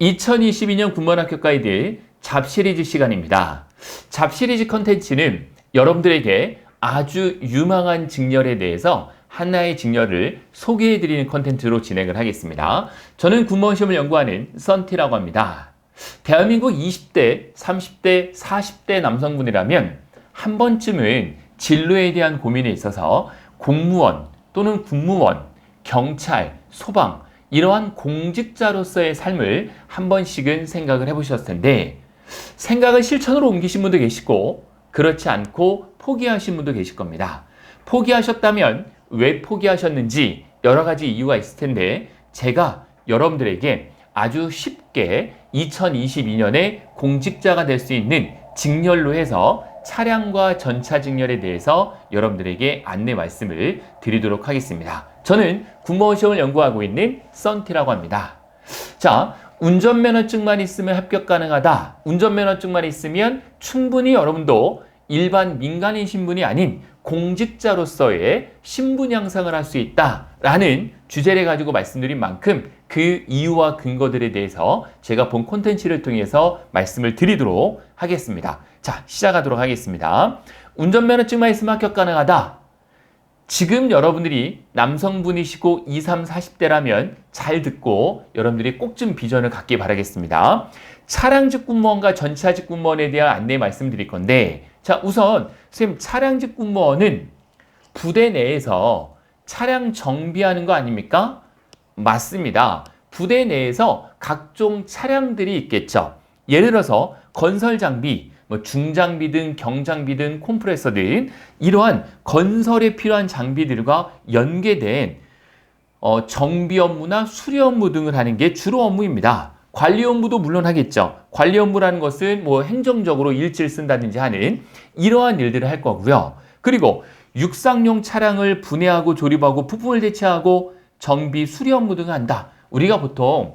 2022년 군무원 합격 가이드 잡시리즈 시간입니다. 잡시리즈 컨텐츠는 여러분들에게 아주 유망한 직렬에 대해서 하나의 직렬을 소개해드리는 컨텐츠로 진행을 하겠습니다. 저는 군무원 시험을 연구하는 썬티라고 합니다. 대한민국 20대, 30대, 40대 남성분이라면 한 번쯤은 진로에 대한 고민에 있어서 공무원 또는 군무원, 경찰, 소방 이러한 공직자로서의 삶을 한 번씩은 생각을 해보셨을 텐데 생각을 실천으로 옮기신 분도 계시고 그렇지 않고 포기하신 분도 계실 겁니다. 포기하셨다면 왜 포기하셨는지 여러 가지 이유가 있을 텐데 제가 여러분들에게 아주 쉽게 2022년에 공직자가 될 수 있는 직렬로 해서 차량과 전차 직렬에 대해서 여러분들에게 안내 말씀을 드리도록 하겠습니다. 저는 군무원 시험을 연구하고 있는 썬티라고 합니다. 자, 운전면허증만 있으면 합격 가능하다. 운전면허증만 있으면 충분히 여러분도 일반 민간인 신분이 아닌 공직자로서의 신분 향상을 할 수 있다라는 주제를 가지고 말씀드린 만큼 그 이유와 근거들에 대해서 제가 본 콘텐츠를 통해서 말씀을 드리도록 하겠습니다. 자, 시작하도록 하겠습니다. 운전면허증만 있으면 합격 가능하다. 지금 여러분들이 남성분이시고 20, 30, 40대라면 잘 듣고 여러분들이 꼭 좀 비전을 갖기 바라겠습니다. 차량직 군무원과 전차직 군무원에 대한 안내 말씀드릴 건데 자, 우선 선생님 차량직 군무원은 부대 내에서 차량 정비하는 거 아닙니까? 맞습니다. 부대 내에서 각종 차량들이 있겠죠. 예를 들어서 건설 장비, 중장비든 경장비든 컴프레서든 이러한 건설에 필요한 장비들과 연계된 정비 업무나 수리 업무 등을 하는 게 주로 업무입니다. 관리 업무도 물론 하겠죠. 관리 업무라는 것은 행정적으로 일지를 쓴다든지 하는 이러한 일들을 할 거고요. 그리고 육상용 차량을 분해하고 조립하고 부품을 대체하고 정비, 수리 업무 등을 한다. 우리가 보통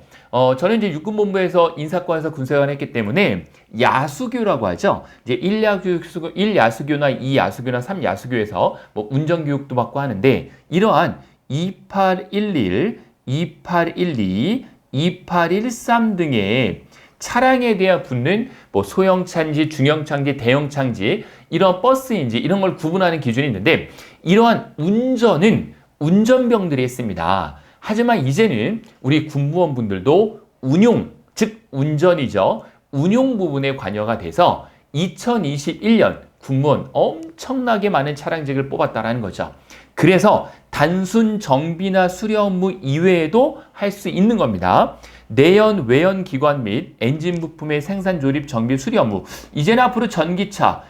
저는 이제 육군본부에서 인사과에서 군사관을 했기 때문에 야수교라고 하죠. 이제 1야수교나 2야수교나 3야수교에서 운전교육도 받고 하는데 이러한 2811, 2812, 2813 등의 차량에 대해 붙는 소형차인지 중형차인지 대형차인지 이런 버스인지 이런 걸 구분하는 기준이 있는데 이러한 운전은 운전병들이 했습니다. 하지만 이제는 우리 군무원분들도 운용, 즉 운전이죠. 운용 부분에 관여가 돼서 2021년 군무원 엄청나게 많은 차량직을 뽑았다라는 거죠. 그래서 단순 정비나 수리 업무 이외에도 할 수 있는 겁니다. 내연, 외연 기관 및 엔진 부품의 생산, 조립, 정비, 수리 업무. 이제는 앞으로 전기차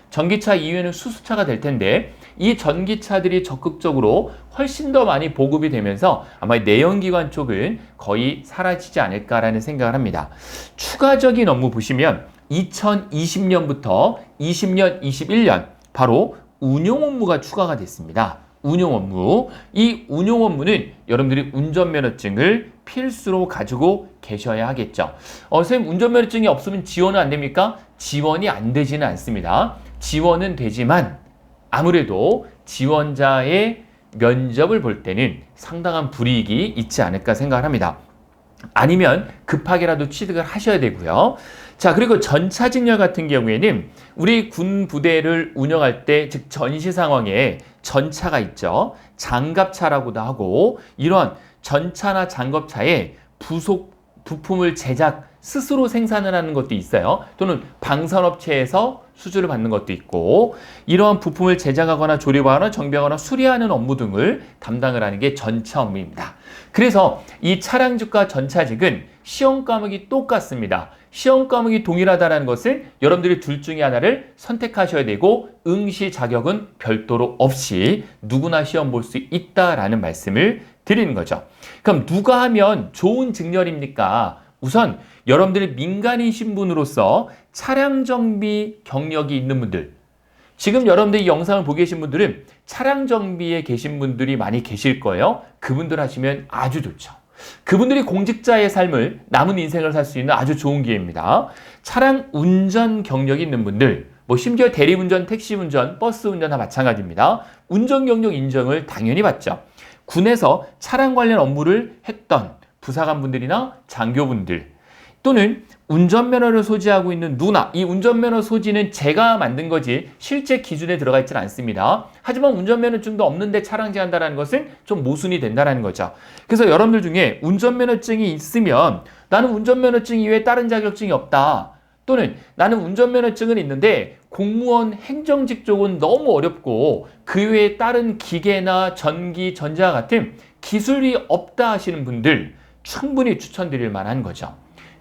이외에는 수소차가 될 텐데 이 전기차들이 적극적으로 훨씬 더 많이 보급이 되면서 아마 내연기관 쪽은 거의 사라지지 않을까라는 생각을 합니다. 추가적인 업무 보시면 2020년부터 20년, 21년 바로 운용 업무가 추가가 됐습니다. 운용 업무. 이 운용 업무는 여러분들이 운전면허증을 필수로 가지고 계셔야 하겠죠. 선생님 운전면허증이 없으면 지원은 안 됩니까? 지원이 안 되지는 않습니다. 지원은 되지만 아무래도 지원자의 면접을 볼 때는 상당한 불이익이 있지 않을까 생각을 합니다. 아니면 급하게라도 취득을 하셔야 되고요. 자, 그리고 전차직렬 같은 경우에는 우리 군 부대를 운영할 때, 즉 전시 상황에 전차가 있죠. 장갑차라고도 하고 이런 전차나 장갑차에 부품을 스스로 생산을 하는 것도 있어요. 또는 방산업체에서 수주를 받는 것도 있고 이러한 부품을 제작하거나 조립하거나 정비하거나 수리하는 업무 등을 담당을 하는 게 전차 업무입니다. 그래서 이 차량직과 전차직은 시험 과목이 똑같습니다. 시험 과목이 동일하다는 것은 여러분들이 둘 중에 하나를 선택하셔야 되고 응시 자격은 별도로 없이 누구나 시험 볼 수 있다라는 말씀을 드리는 거죠. 그럼 누가 하면 좋은 직렬입니까? 우선 여러분들이 민간인 신분으로서 차량 정비 경력이 있는 분들, 지금 여러분들이 이 영상을 보고 계신 분들은 차량 정비에 계신 분들이 많이 계실 거예요. 그분들 하시면 아주 좋죠. 그분들이 공직자의 삶을, 남은 인생을 살 수 있는 아주 좋은 기회입니다. 차량 운전 경력이 있는 분들, 심지어 대리운전, 택시운전, 버스운전 다 마찬가지입니다. 운전 경력 인정을 당연히 받죠. 군에서 차량 관련 업무를 했던 부사관분들이나 장교분들, 또는 운전면허를 소지하고 있는 누나, 이 운전면허 소지는 제가 만든 거지 실제 기준에 들어가 있지는 않습니다. 하지만 운전면허증도 없는데 차량제한다는 것은 좀 모순이 된다는 거죠. 그래서 여러분들 중에 운전면허증이 있으면 나는 운전면허증 이외에 다른 자격증이 없다. 또는 나는 운전면허증은 있는데 공무원 행정직 쪽은 너무 어렵고 그 외에 다른 기계나 전기, 전자 같은 기술이 없다 하시는 분들 충분히 추천드릴 만한 거죠.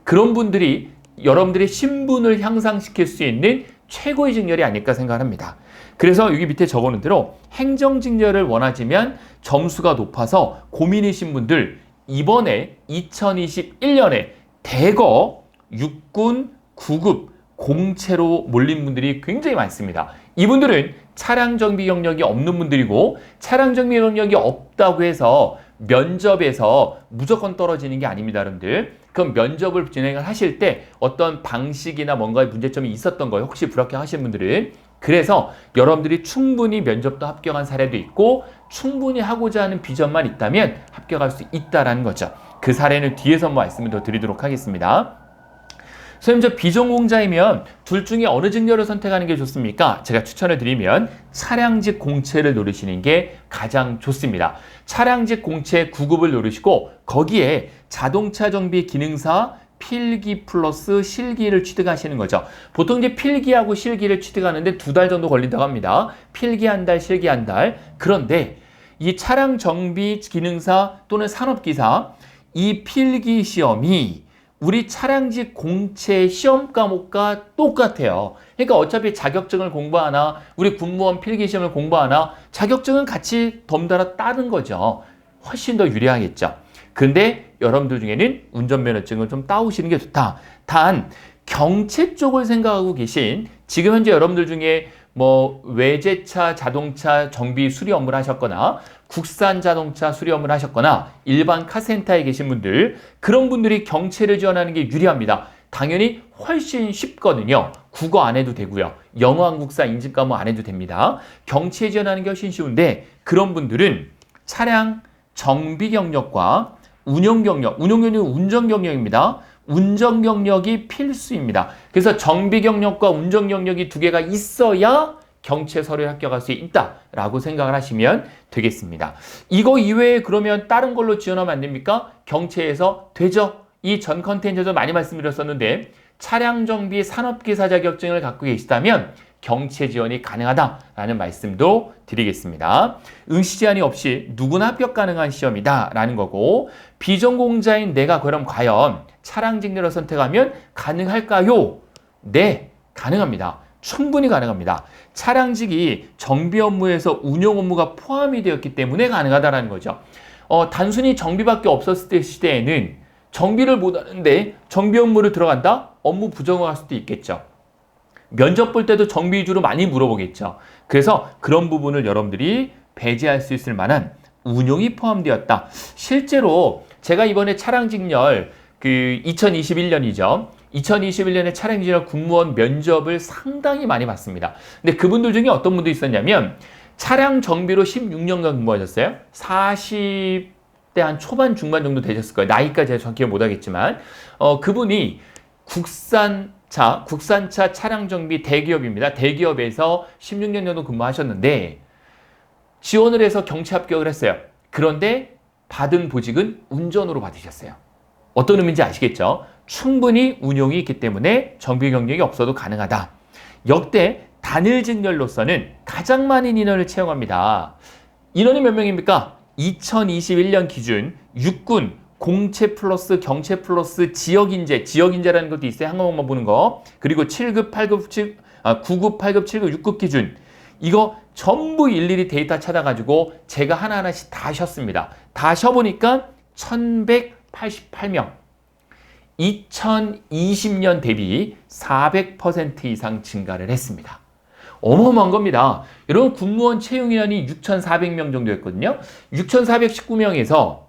그런 분들이 여러분들의 신분을 향상시킬 수 있는 최고의 직렬이 아닐까 생각합니다. 그래서 여기 밑에 적어놓은 대로 행정직렬을 원하시면 점수가 높아서 고민이신 분들 이번에 2021년에 대거 육군 9급 공채로 몰린 분들이 굉장히 많습니다. 이분들은 차량 정비 경력이 없는 분들이고 차량 정비 경력이 없다고 해서 면접에서 무조건 떨어지는 게 아닙니다, 여러분들. 그럼 면접을 진행을 하실 때 어떤 방식이나 뭔가의 문제점이 있었던 거예요. 혹시 불합격하신 분들은. 그래서 여러분들이 충분히 면접도 합격한 사례도 있고 충분히 하고자 하는 비전만 있다면 합격할 수 있다는 거죠. 그 사례는 뒤에서 말씀을 더 드리도록 하겠습니다. 선생님, 저 비전공자이면 둘 중에 어느 직렬을 선택하는 게 좋습니까? 제가 추천을 드리면 차량직 공채를 노리시는 게 가장 좋습니다. 차량직 공채 9급을 노리시고 거기에 자동차 정비 기능사 필기 플러스 실기를 취득하시는 거죠. 보통 이제 필기하고 실기를 취득하는데 2달 정도 걸린다고 합니다. 필기 한 달, 실기 한 달. 그런데 이 차량 정비 기능사 또는 산업기사 이 필기 시험이 우리 차량직 공채 시험 과목과 똑같아요. 그러니까 어차피 자격증을 공부하나 우리 군무원 필기시험을 공부하나 자격증은 같이 덤달아 따는 거죠. 훨씬 더 유리하겠죠. 근데 여러분들 중에는 운전면허증을 좀 따오시는 게 좋다. 단 경채 쪽을 생각하고 계신 지금 현재 여러분들 중에 뭐 외제차 자동차 정비 수리 업무를 하셨거나 국산 자동차 수리 업무를 하셨거나 일반 카센터에 계신 분들 그런 분들이 경채를 지원하는 게 유리합니다. 당연히 훨씬 쉽거든요. 국어 안 해도 되고요. 영어 한국사 인증 과목 안 해도 됩니다. 경채 지원하는 게 훨씬 쉬운데 그런 분들은 차량 정비 경력과 운영 경력은 운전 경력입니다. 운전 경력이 필수입니다. 그래서 정비 경력과 운전 경력이 두 개가 있어야 경채 서류에 합격할 수 있다라고 생각을 하시면 되겠습니다. 이거 이외에 그러면 다른 걸로 지원하면 안 됩니까? 경채에서 되죠. 이 전 컨텐츠에서 많이 말씀드렸었는데 차량 정비 산업기사 자격증을 갖고 계시다면 경채 지원이 가능하다라는 말씀도 드리겠습니다. 응시 제한이 없이 누구나 합격 가능한 시험이다라는 거고 비전공자인 내가 그럼 과연 차량 직렬을 선택하면 가능할까요? 네, 가능합니다. 충분히 가능합니다. 차량직이 정비 업무에서 운영 업무가 포함이 되었기 때문에 가능하다는 거죠. 단순히 정비밖에 없었을 때 시대에는 정비를 못하는데 정비 업무를 들어간다? 업무 부정할 수도 있겠죠. 면접 볼 때도 정비 위주로 많이 물어보겠죠. 그래서 그런 부분을 여러분들이 배제할 수 있을 만한 운용이 포함되었다. 실제로 제가 이번에 차량직렬 2021년이죠. 2021년에 차량직렬 군무원 면접을 상당히 많이 봤습니다. 근데 그분들 중에 어떤 분도 있었냐면 차량 정비로 16년간 근무하셨어요. 40대 한 초반 중반 정도 되셨을 거예요. 나이까지 제가 정확히 못하겠지만 그분이 국산차 차량 정비 대기업입니다. 대기업에서 16년 정도 근무하셨는데 지원을 해서 경채 합격을 했어요. 그런데 받은 보직은 운전으로 받으셨어요. 어떤 의미인지 아시겠죠? 충분히 운용이 있기 때문에 정비 경력이 없어도 가능하다. 역대 단일 직렬로서는 가장 많은 인원을 채용합니다. 인원이 몇 명입니까? 2021년 기준 육군 공채 플러스 경채 플러스 지역인재라는 것도 있어요. 항목만 보는 거. 그리고 7급, 8급, 9급, 8급, 7급, 6급 기준. 이거 전부 일일이 데이터 찾아가지고 제가 하나하나씩 다 쉬었습니다. 다 쉬어보니까 1188명. 2020년 대비 400% 이상 증가를 했습니다. 어마어마한 겁니다. 여러분 군무원 채용 인원이 6,400명 정도였거든요. 6,419명에서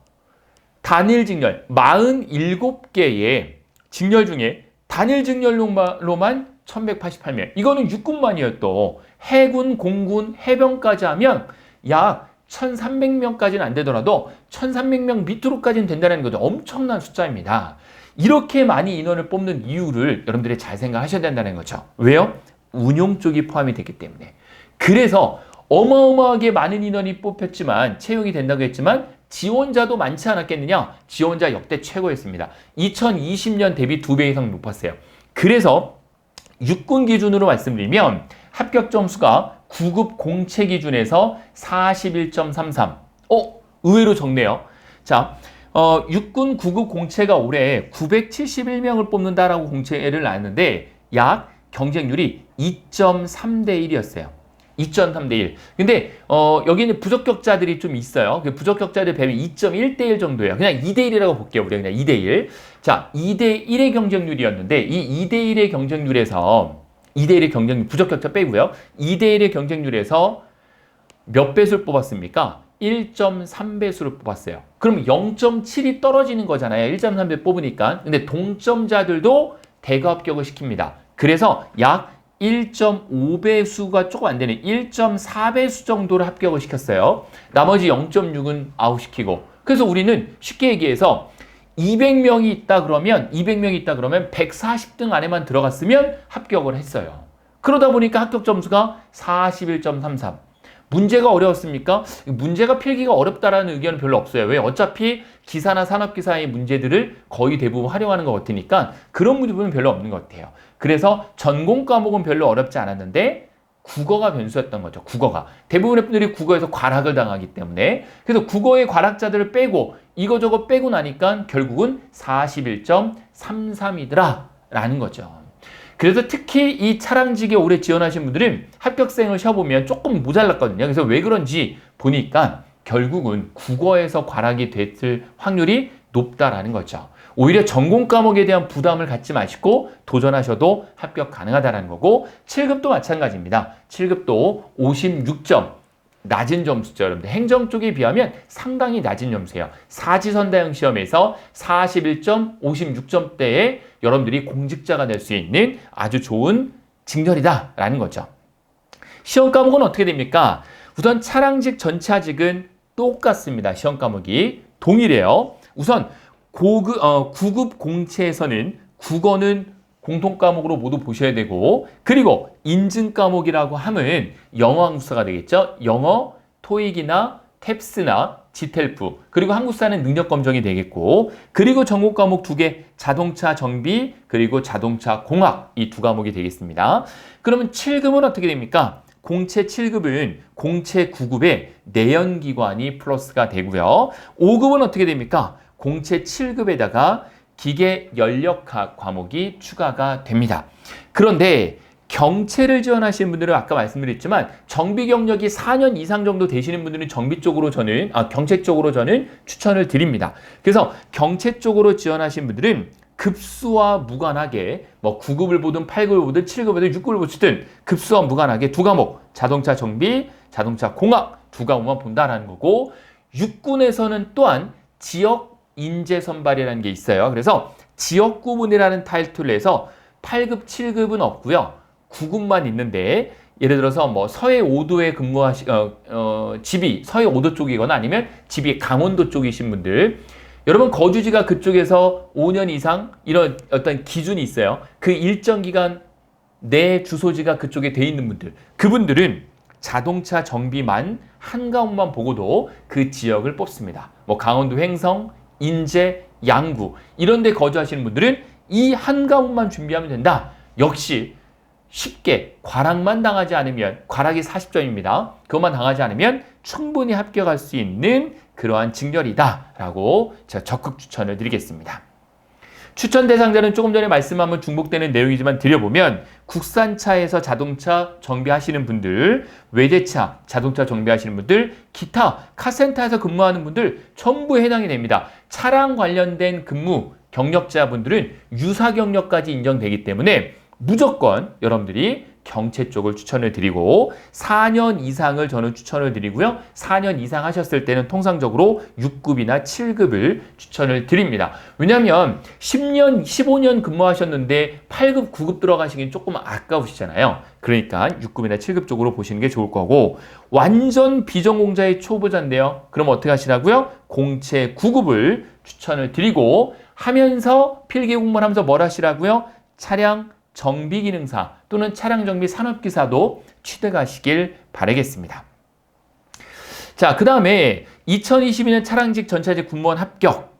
단일 직렬 47개의 직렬 중에 단일 직렬로만 1,188명. 이거는 육군만이에요. 또 해군, 공군, 해병까지 하면 약 1,300명까지는 안 되더라도 1,300명 밑으로까지는 된다는 거죠. 엄청난 숫자입니다. 이렇게 많이 인원을 뽑는 이유를 여러분들이 잘 생각하셔야 된다는 거죠. 왜요? 운용 쪽이 포함이 되기 때문에. 그래서 어마어마하게 많은 인원이 뽑혔지만 채용이 된다고 했지만 지원자도 많지 않았겠느냐? 지원자 역대 최고였습니다. 2020년 대비 2배 이상 높았어요. 그래서 육군 기준으로 말씀드리면 합격 점수가 9급 공채 기준에서 41.33. 의외로 적네요. 자, 육군 9급 공채가 올해 971명을 뽑는다라고 공채를 놨는데 약 경쟁률이 2.3대 1이었어요. 2.3대 1. 근데 여기는 부적격자들이 좀 있어요. 그 부적격자들 배분 2.1대 1 정도예요. 그냥 2대 1이라고 볼게요. 우리가 그냥 2대 1. 자, 2대 1의 경쟁률이었는데 이 2대 1의 경쟁률에서 2대 1의 경쟁률 부적격자 빼고요. 2대 1의 경쟁률에서 몇 배수를 뽑았습니까? 1.3배수를 뽑았어요. 그럼 0.7이 떨어지는 거잖아요. 1.3배 뽑으니까. 근데 동점자들도 대거 합격을 시킵니다. 그래서 약 1.5배수가 조금 안 되는 1.4배수 정도를 합격을 시켰어요. 나머지 0.6은 아웃시키고. 그래서 우리는 쉽게 얘기해서 200명이 있다 그러면 140등 안에만 들어갔으면 합격을 했어요. 그러다 보니까 합격 점수가 41.33. 문제가 어려웠습니까? 문제가 필기가 어렵다라는 의견은 별로 없어요. 왜? 어차피 기사나 산업기사의 문제들을 거의 대부분 활용하는 것 같으니까 그런 부분은 별로 없는 것 같아요. 그래서 전공 과목은 별로 어렵지 않았는데 국어가 변수였던 거죠. 국어가. 대부분의 분들이 국어에서 과락을 당하기 때문에 그래서 국어의 과락자들을 빼고 이거저거 빼고 나니까 결국은 41.33이더라 라는 거죠. 그래서 특히 이 차량직에 오래 지원하신 분들은 합격생을 쉬어보면 조금 모자랐거든요. 그래서 왜 그런지 보니까 결국은 국어에서 과락이 됐을 확률이 높다라는 거죠. 오히려 전공 과목에 대한 부담을 갖지 마시고 도전하셔도 합격 가능하다는 거고 7급도 마찬가지입니다. 7급도 56점. 낮은 점수죠, 여러분들. 행정 쪽에 비하면 상당히 낮은 점수예요. 사지선다형 시험에서 41.56점대에 여러분들이 공직자가 될 수 있는 아주 좋은 직렬이다라는 거죠. 시험 과목은 어떻게 됩니까? 우선 차량직, 전차직은 똑같습니다. 시험 과목이 동일해요. 우선 9급 공채에서는 국어는 공통 과목으로 모두 보셔야 되고 그리고 인증 과목이라고 하면 영어 한국사가 되겠죠. 영어, 토익이나 탭스나 지텔프 그리고 한국사는 능력 검정이 되겠고 그리고 전공 과목 2개 자동차 정비 그리고 자동차 공학 이 2과목이 되겠습니다. 그러면 7급은 어떻게 됩니까? 공채 7급은 공채 9급에 내연기관이 플러스가 되고요. 5급은 어떻게 됩니까? 공채 7급에다가 기계 연력학 과목이 추가가 됩니다. 그런데 경채를 지원하시는 분들은 아까 말씀드렸지만 정비 경력이 4년 이상 정도 되시는 분들은 경채 쪽으로 저는 추천을 드립니다. 그래서 경채 쪽으로 지원하신 분들은 급수와 무관하게 9급을 보든 8급을 보든 7급을 보든 6급을 보든 급수와 무관하게 2과목 자동차 정비, 자동차 공학 2과목만 본다라는 거고 육군에서는 또한 지역 인재 선발이라는 게 있어요. 그래서 지역 구분이라는 타이틀로 해서 8급, 7급은 없고요. 9급만 있는데 예를 들어서 서해 5도에 집이 서해 5도 쪽이거나 아니면 집이 강원도 쪽이신 분들 여러분 거주지가 그쪽에서 5년 이상 이런 어떤 기준이 있어요. 그 일정 기간 내 주소지가 그쪽에 돼 있는 분들 그분들은 자동차 정비만 한 과목만 보고도 그 지역을 뽑습니다. 강원도 횡성, 인제, 양구 이런 데 거주하시는 분들은 이 한 과목만 준비하면 된다. 역시 쉽게 과락만 당하지 않으면 과락이 40점입니다. 그것만 당하지 않으면 충분히 합격할 수 있는 그러한 직렬이다 라고 제가 적극 추천을 드리겠습니다. 추천 대상자는 조금 전에 말씀한 중복되는 내용이지만 드려보면 국산차에서 자동차 정비하시는 분들, 외제차 자동차 정비하시는 분들, 기타 카센터에서 근무하는 분들 전부 해당이 됩니다. 차량 관련된 근무 경력자분들은 유사 경력까지 인정되기 때문에 무조건 여러분들이 경채 쪽을 추천을 드리고 4년 이상을 저는 추천을 드리고요. 4년 이상 하셨을 때는 통상적으로 6급이나 7급을 추천을 드립니다. 왜냐하면 10년, 15년 근무하셨는데 8급, 9급 들어가시긴 조금 아까우시잖아요. 그러니까 6급이나 7급 쪽으로 보시는 게 좋을 거고 완전 비전공자의 초보자인데요. 그럼 어떻게 하시라고요? 공채 9급을 추천을 드리고 하면서 필기 공부를 하면서 뭘 하시라고요? 차량 정비기능사 또는 차량 정비 산업기사도 취득하시길 바라겠습니다. 자, 그 다음에 2022년 차량직 전차직 군무원 합격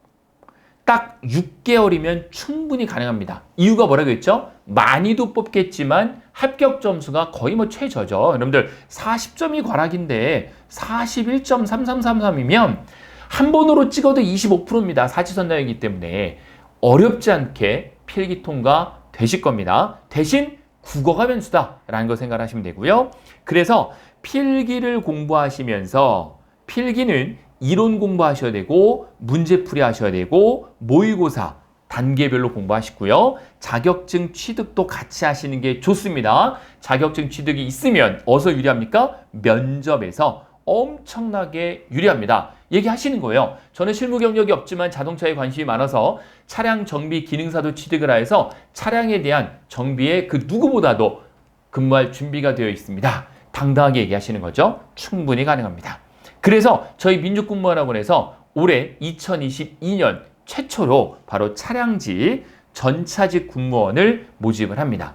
딱 6개월이면 충분히 가능합니다. 이유가 뭐라고 했죠? 많이도 뽑겠지만 합격 점수가 거의 뭐 최저죠. 여러분들 40점이 과락인데 41.3333이면 한 번으로 찍어도 25%입니다. 사지선다이기 때문에 어렵지 않게 필기 통과 되실 겁니다. 대신 국어가 변수다라는 거 생각하시면 되고요. 그래서 필기를 공부하시면서 필기는 이론 공부하셔야 되고 문제풀이 하셔야 되고 모의고사 단계별로 공부하시고요. 자격증 취득도 같이 하시는 게 좋습니다. 자격증 취득이 있으면 어디서 유리합니까? 면접에서 엄청나게 유리합니다. 얘기하시는 거예요. 저는 실무 경력이 없지만 자동차에 관심이 많아서 차량 정비 기능사도 취득을 해서 차량에 대한 정비에 그 누구보다도 근무할 준비가 되어 있습니다. 당당하게 얘기하시는 거죠. 충분히 가능합니다. 그래서 저희 민족군무원학원에서 올해 2022년 최초로 바로 차량직, 전차직 군무원을 모집을 합니다.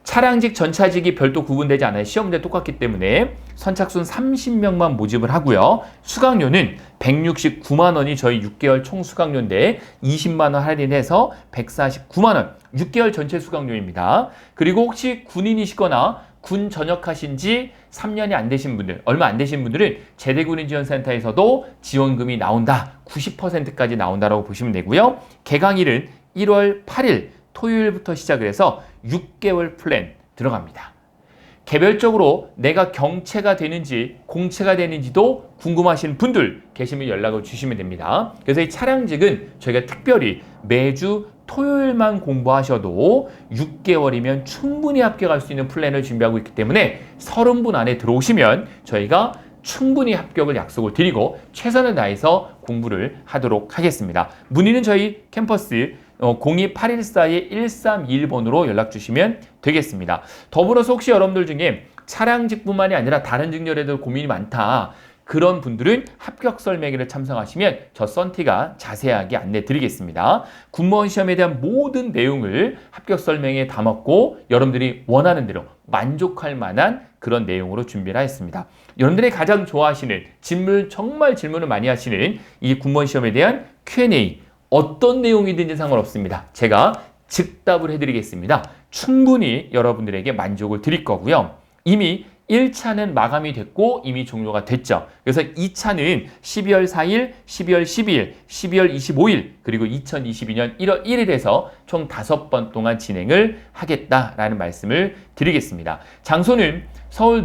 차량직, 전차직이 별도 구분되지 않아요. 시험 문제 똑같기 때문에 선착순 30명만 모집을 하고요. 수강료는 169만 원이 저희 6개월 총 수강료인데 20만 원 할인해서 149만 원, 6개월 전체 수강료입니다. 그리고 혹시 군인이시거나 군 전역하신 지 3년이 안 되신 분들, 얼마 안 되신 분들은 제대군인지원센터에서도 지원금이 나온다. 90%까지 나온다라고 보시면 되고요. 개강일은 1월 8일 토요일부터 시작을 해서 6개월 플랜 들어갑니다. 개별적으로 내가 경체가 되는지 공채가 되는지도 궁금하신 분들 계시면 연락을 주시면 됩니다. 그래서 이 차량직은 저희가 특별히 매주 토요일만 공부하셔도 6개월이면 충분히 합격할 수 있는 플랜을 준비하고 있기 때문에 30분 안에 들어오시면 저희가 충분히 합격을 약속을 드리고 최선을 다해서 공부를 하도록 하겠습니다. 문의는 저희 캠퍼스 02814-1321번으로 연락 주시면 되겠습니다. 더불어서 혹시 여러분들 중에 차량직뿐만이 아니라 다른 직렬에도 고민이 많다. 그런 분들은 합격 설명회를 참석하시면 저 썬티가 자세하게 안내 드리겠습니다. 군무원 시험에 대한 모든 내용을 합격 설명회에 담았고 여러분들이 원하는 대로 만족할 만한 그런 내용으로 준비를 하였습니다. 여러분들이 가장 좋아하시는 정말 질문을 많이 하시는 이 군무원 시험에 대한 Q&A 어떤 내용이든지 상관없습니다. 제가 즉답을 해드리겠습니다. 충분히 여러분들에게 만족을 드릴 거고요. 이미 1차는 마감이 됐고 이미 종료가 됐죠. 그래서 2차는 12월 4일, 12월 12일, 12월 25일 그리고 2022년 1월 1일에서 총 5번 동안 진행을 하겠다라는 말씀을 드리겠습니다. 장소는 서울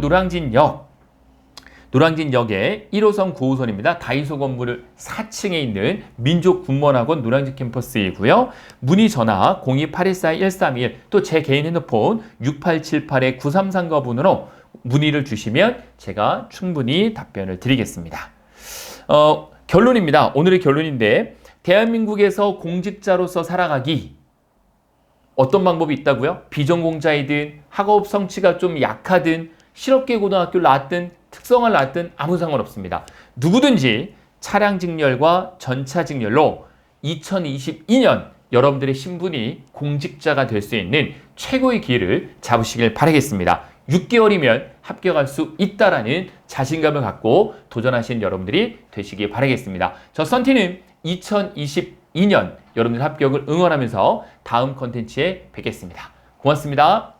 노량진역의 1호선 9호선입니다. 다이소 건물 4층에 있는 민족군무원학원 노량진 캠퍼스이고요. 문의 전화 02814-1321 또 제 개인 핸드폰 6878-9339번으로 문의를 주시면 제가 충분히 답변을 드리겠습니다. 결론입니다. 오늘의 결론인데 대한민국에서 공직자로서 살아가기 어떤 방법이 있다고요? 비전공자이든 학업 성취가 좀 약하든 실업계 고등학교를 나왔든 특성을 나왔든 아무 상관없습니다. 누구든지 차량 직렬과 전차 직렬로 2022년 여러분들의 신분이 공직자가 될 수 있는 최고의 기회를 잡으시길 바라겠습니다. 6개월이면 합격할 수 있다라는 자신감을 갖고 도전하신 여러분들이 되시길 바라겠습니다. 저 썬티는 2022년 여러분들 합격을 응원하면서 다음 컨텐츠에 뵙겠습니다. 고맙습니다.